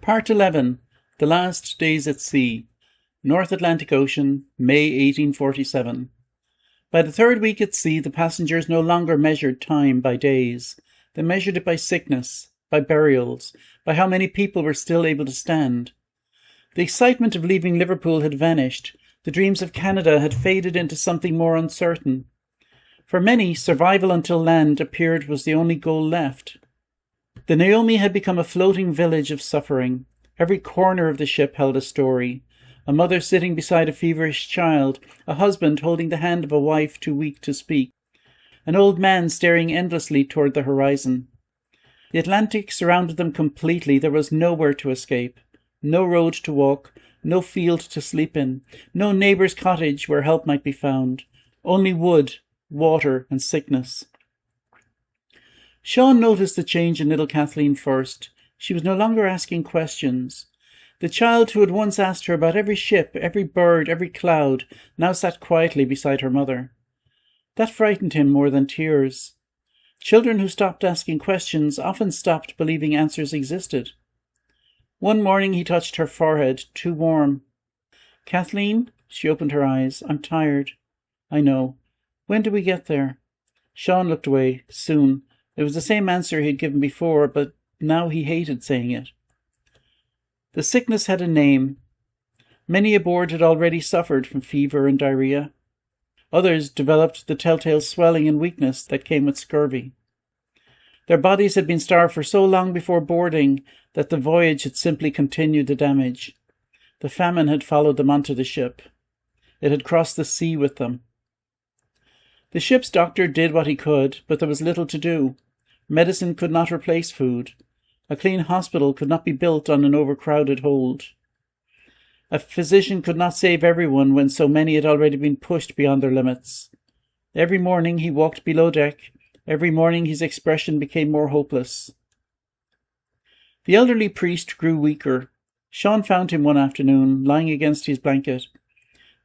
Part 11. The Last Days at Sea. North Atlantic Ocean, May 1847. By the third week at sea, the passengers no longer measured time by days. They measured it by sickness, by burials, by how many people were still able to stand. The excitement of leaving Liverpool had vanished. The dreams of Canada had faded into something more uncertain. For many, survival until land appeared was the only goal left. The Naomi had become a floating village of suffering. Every corner of the ship held a story. A mother sitting beside a feverish child, a husband holding the hand of a wife too weak to speak, an old man staring endlessly toward the horizon. The Atlantic surrounded them completely. There was nowhere to escape, no road to walk, no field to sleep in, no neighbour's cottage where help might be found, only wood, water, and sickness. Sean noticed the change in little Kathleen first. She was no longer asking questions. The child who had once asked her about every ship, every bird, every cloud, now sat quietly beside her mother. That frightened him more than tears. Children who stopped asking questions often stopped believing answers existed. One morning he touched her forehead, too warm. "Kathleen?" She opened her eyes. "I'm tired." "I know. When do we get there?" Sean looked away. "Soon." It was the same answer he had given before, but now he hated saying it. The sickness had a name. Many aboard had already suffered from fever and diarrhea. Others developed the telltale swelling and weakness that came with scurvy. Their bodies had been starved for so long before boarding that the voyage had simply continued the damage. The famine had followed them onto the ship. It had crossed the sea with them. The ship's doctor did what he could, but there was little to do. Medicine could not replace food. A clean hospital could not be built on an overcrowded hold. A physician could not save everyone when so many had already been pushed beyond their limits. Every morning he walked below deck. Every morning his expression became more hopeless. The elderly priest grew weaker. Sean found him one afternoon, lying against his blanket.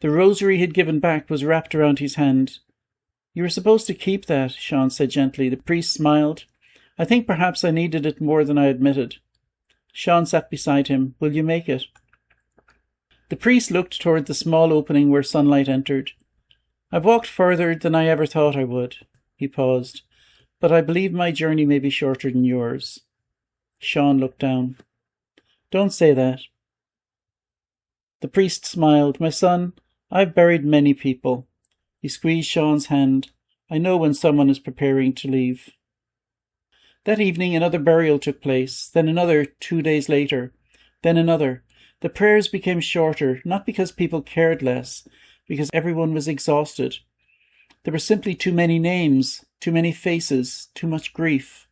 The rosary he had given back was wrapped around his hand. "You were supposed to keep that," Sean said gently. The priest smiled. "I think perhaps I needed it more than I admitted." Sean sat beside him. "Will you make it?" The priest looked toward the small opening where sunlight entered. "I've walked further than I ever thought I would." He paused. "But I believe my journey may be shorter than yours." Sean looked down. "Don't say that." The priest smiled. "My son, I've buried many people." He squeezed Sean's hand. "I know when someone is preparing to leave." That evening another burial took place, then another 2 days later, then another. The prayers became shorter, not because people cared less, because everyone was exhausted. There were simply too many names, too many faces, too much grief.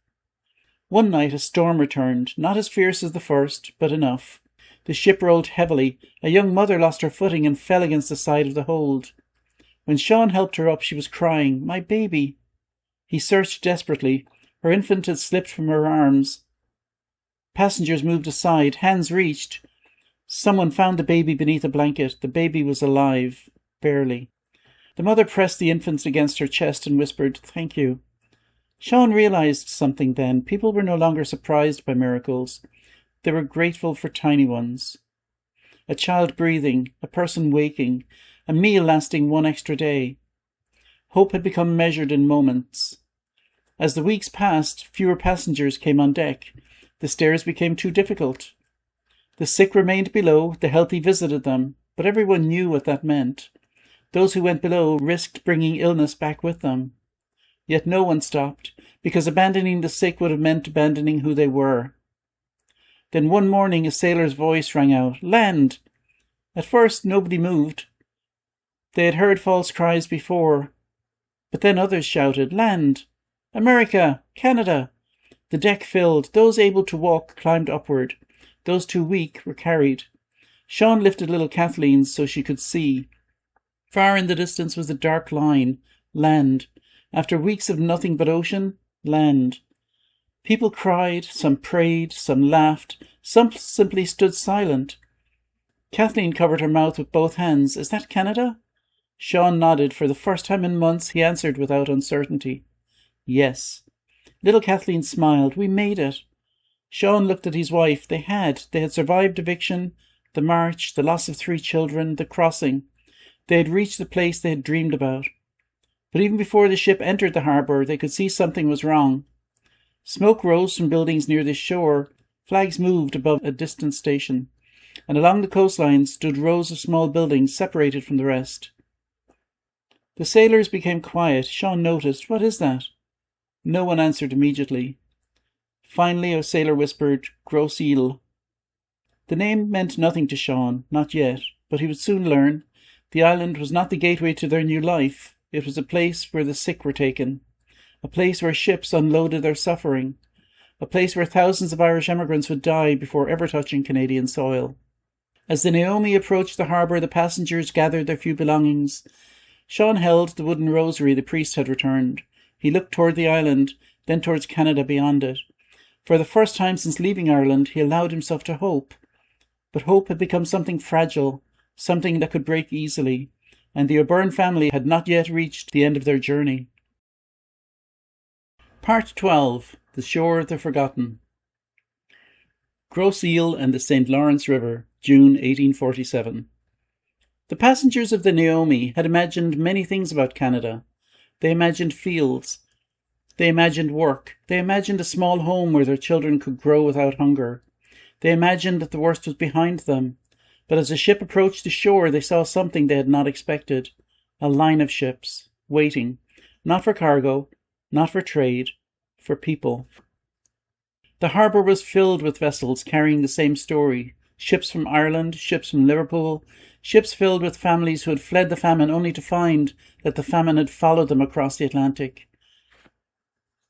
One night a storm returned, not as fierce as the first, but enough. The ship rolled heavily. A young mother lost her footing and fell against the side of the hold. When Sean helped her up, she was crying, "My baby." He searched desperately. Her infant had slipped from her arms. Passengers moved aside. Hands reached. Someone found the baby beneath a blanket. The baby was alive, barely. The mother pressed the infant against her chest and whispered, "Thank you." Sean realized something then. People were no longer surprised by miracles. They were grateful for tiny ones. A child breathing, a person waking, a meal lasting one extra day. Hope had become measured in moments. As the weeks passed, fewer passengers came on deck. The stairs became too difficult. The sick remained below, the healthy visited them, but everyone knew what that meant. Those who went below risked bringing illness back with them. Yet no one stopped, because abandoning the sick would have meant abandoning who they were. Then one morning a sailor's voice rang out, "Land!" At first nobody moved. They had heard false cries before, but then others shouted, "Land! America! Canada!" The deck filled. Those able to walk climbed upward. Those too weak were carried. Sean lifted little Kathleen so she could see. Far in the distance was a dark line. Land. After weeks of nothing but ocean, land. People cried, some prayed, some laughed, some simply stood silent. Kathleen covered her mouth with both hands. "Is that Canada?" Sean nodded. For the first time in months, he answered without uncertainty. "Yes." Little Kathleen smiled. "We made it." Sean looked at his wife. They had survived eviction, the march, the loss of 3 children, the crossing. They had reached the place they had dreamed about. But even before the ship entered the harbour, they could see something was wrong. Smoke rose from buildings near the shore, flags moved above a distant station, and along the coastline stood rows of small buildings separated from the rest. The sailors became quiet. Sean noticed, "What is that?" No one answered immediately. Finally a sailor whispered, "Gros Isle." The name meant nothing to Sean, not yet, but he would soon learn. The island was not the gateway to their new life. It was a place where the sick were taken, a place where ships unloaded their suffering, a place where thousands of Irish emigrants would die before ever touching Canadian soil. As the Naomi approached the harbour, the passengers gathered their few belongings. Sean held the wooden rosary the priest had returned. He looked toward the island, then towards Canada beyond it. For the first time since leaving Ireland, he allowed himself to hope. But hope had become something fragile, something that could break easily, and the O'Byrne family had not yet reached the end of their journey. Part 12. The Shore of the Forgotten. Gros Isle and the St. Lawrence River, June 1847. The passengers of the Naomi had imagined many things about Canada. They imagined fields. They imagined work. They imagined a small home where their children could grow without hunger. They imagined that the worst was behind them. But as the ship approached the shore, they saw something they had not expected. A line of ships, waiting, not for cargo, not for trade, for people. The harbour was filled with vessels carrying the same story. Ships from Ireland, ships from Liverpool, ships filled with families who had fled the famine only to find that the famine had followed them across the Atlantic.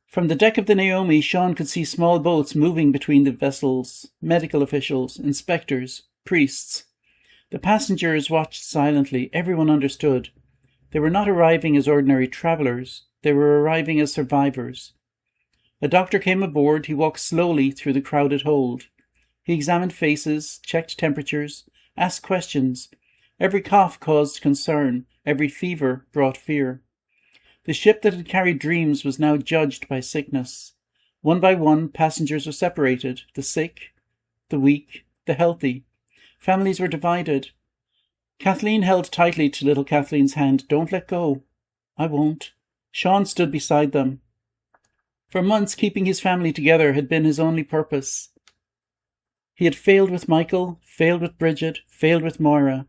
From the deck of the Naomi, Sean could see small boats moving between the vessels, medical officials, inspectors, priests. The passengers watched silently. Everyone understood. They were not arriving as ordinary travellers. They were arriving as survivors. A doctor came aboard. He walked slowly through the crowded hold. He examined faces, checked temperatures, asked questions. Every cough caused concern. Every fever brought fear. The ship that had carried dreams was now judged by sickness. One by one, passengers were separated. The sick, the weak, the healthy. Families were divided. Kathleen held tightly to little Kathleen's hand. "Don't let go." "I won't." Sean stood beside them. For months, keeping his family together had been his only purpose. He had failed with Michael, failed with Bridget, failed with Moira.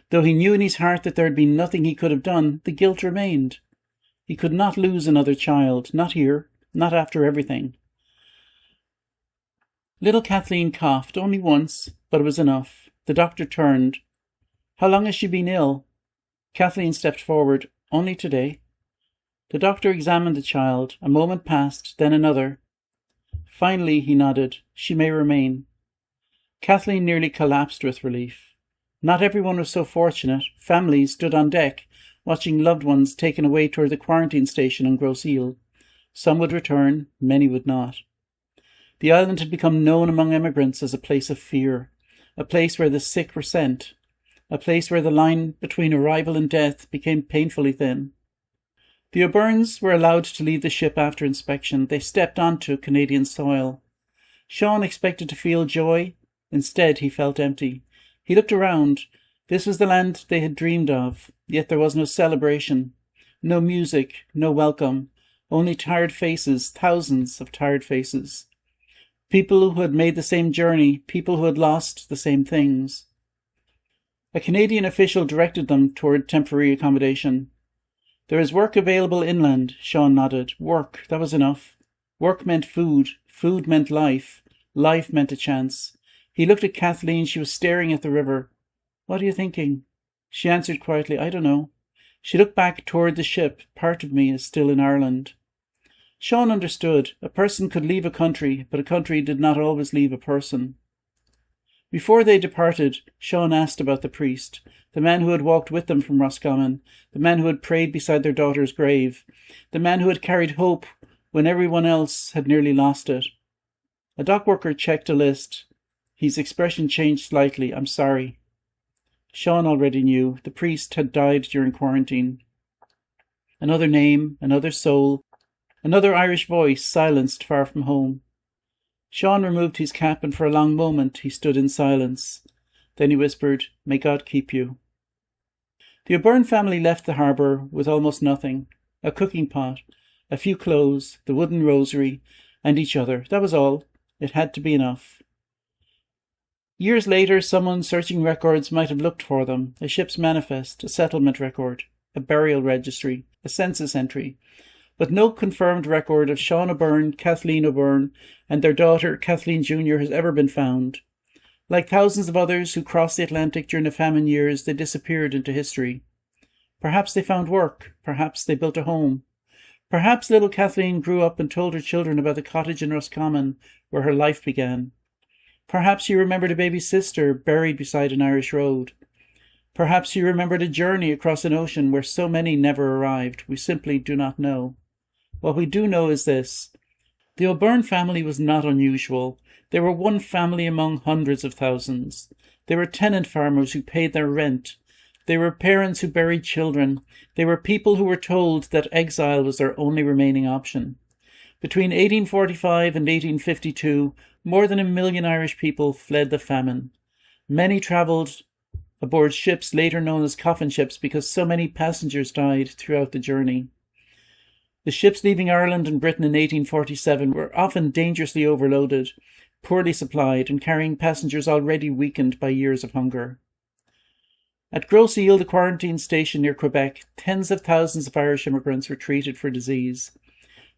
Though he knew in his heart that there had been nothing he could have done, the guilt remained. He could not lose another child, not here, not after everything. Little Kathleen coughed, only once, but it was enough. The doctor turned. "How long has she been ill?" Kathleen stepped forward. "Only today." The doctor examined the child. A moment passed, then another. Finally, he nodded. "She may remain." Kathleen nearly collapsed with relief. Not everyone was so fortunate. Families stood on deck, watching loved ones taken away toward the quarantine station on Gros Isle. Some would return, many would not. The island had become known among emigrants as a place of fear, a place where the sick were sent, a place where the line between arrival and death became painfully thin. The O'Byrnes were allowed to leave the ship after inspection. They stepped onto Canadian soil. Sean expected to feel joy. Instead, he felt empty. He looked around. This was the land they had dreamed of, yet there was no celebration, no music, no welcome, only tired faces, thousands of tired faces. People who had made the same journey, people who had lost the same things. A Canadian official directed them toward temporary accommodation. "There is work available inland," Sean nodded. Work, that was enough. Work meant food. Food meant life. Life meant a chance. He looked at Kathleen. She was staring at the river. "What are you thinking?" She answered quietly, "I don't know." She looked back toward the ship. "Part of me is still in Ireland." Sean understood. A person could leave a country, but a country did not always leave a person. Before they departed, Sean asked about the priest, the man who had walked with them from Roscommon, the man who had prayed beside their daughter's grave, the man who had carried hope when everyone else had nearly lost it. A dock worker checked a list. His expression changed slightly. "I'm sorry." Sean already knew. The priest had died during quarantine. Another name, another soul, another Irish voice silenced far from home. Sean removed his cap, and for a long moment he stood in silence. Then he whispered, "May God keep you." The O'Byrne family left the harbour with almost nothing. A cooking pot, a few clothes, the wooden rosary, and each other. That was all. It had to be enough. Years later, someone searching records might have looked for them. A ship's manifest, a settlement record, a burial registry, a census entry. But no confirmed record of Sean O'Byrne, Kathleen O'Byrne, and their daughter, Kathleen Jr., has ever been found. Like thousands of others who crossed the Atlantic during the famine years, they disappeared into history. Perhaps they found work. Perhaps they built a home. Perhaps little Kathleen grew up and told her children about the cottage in Roscommon where her life began. Perhaps she remembered a baby sister buried beside an Irish road. Perhaps she remembered a journey across an ocean where so many never arrived. We simply do not know. What we do know is this. The O'Byrne family was not unusual. They were one family among hundreds of thousands. They were tenant farmers who paid their rent. They were parents who buried children. They were people who were told that exile was their only remaining option. Between 1845 and 1852, more than 1 million Irish people fled the famine. Many travelled aboard ships later known as coffin ships because so many passengers died throughout the journey. The ships leaving Ireland and Britain in 1847 were often dangerously overloaded, poorly supplied, and carrying passengers already weakened by years of hunger. At Grosse Ile, the quarantine station near Quebec, tens of thousands of Irish immigrants were treated for disease.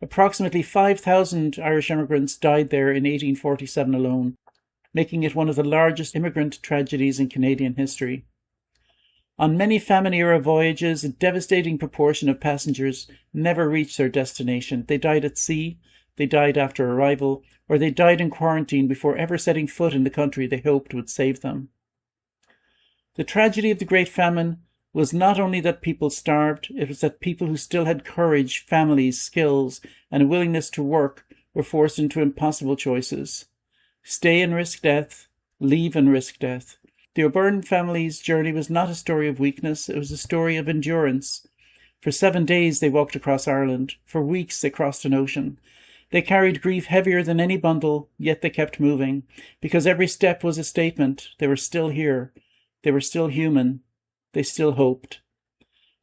Approximately 5,000 Irish immigrants died there in 1847 alone, making it one of the largest immigrant tragedies in Canadian history. On many famine-era voyages, a devastating proportion of passengers never reached their destination. They died at sea, they died after arrival, or they died in quarantine before ever setting foot in the country they hoped would save them. The tragedy of the Great Famine was not only that people starved, it was that people who still had courage, families, skills, and a willingness to work were forced into impossible choices. Stay and risk death, leave and risk death. The O'Byrne family's journey was not a story of weakness, it was a story of endurance. For 7 days they walked across Ireland. For weeks they crossed an ocean. They carried grief heavier than any bundle, yet they kept moving, because every step was a statement. They were still here. They were still human. They still hoped.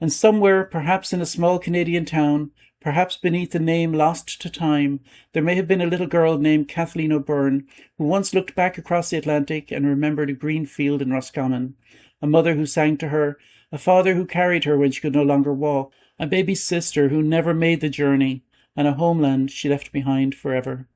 And somewhere, perhaps in a small Canadian town, perhaps beneath a name lost to time, there may have been a little girl named Kathleen O'Byrne, who once looked back across the Atlantic and remembered a green field in Roscommon, a mother who sang to her, a father who carried her when she could no longer walk, a baby sister who never made the journey, and a homeland she left behind forever.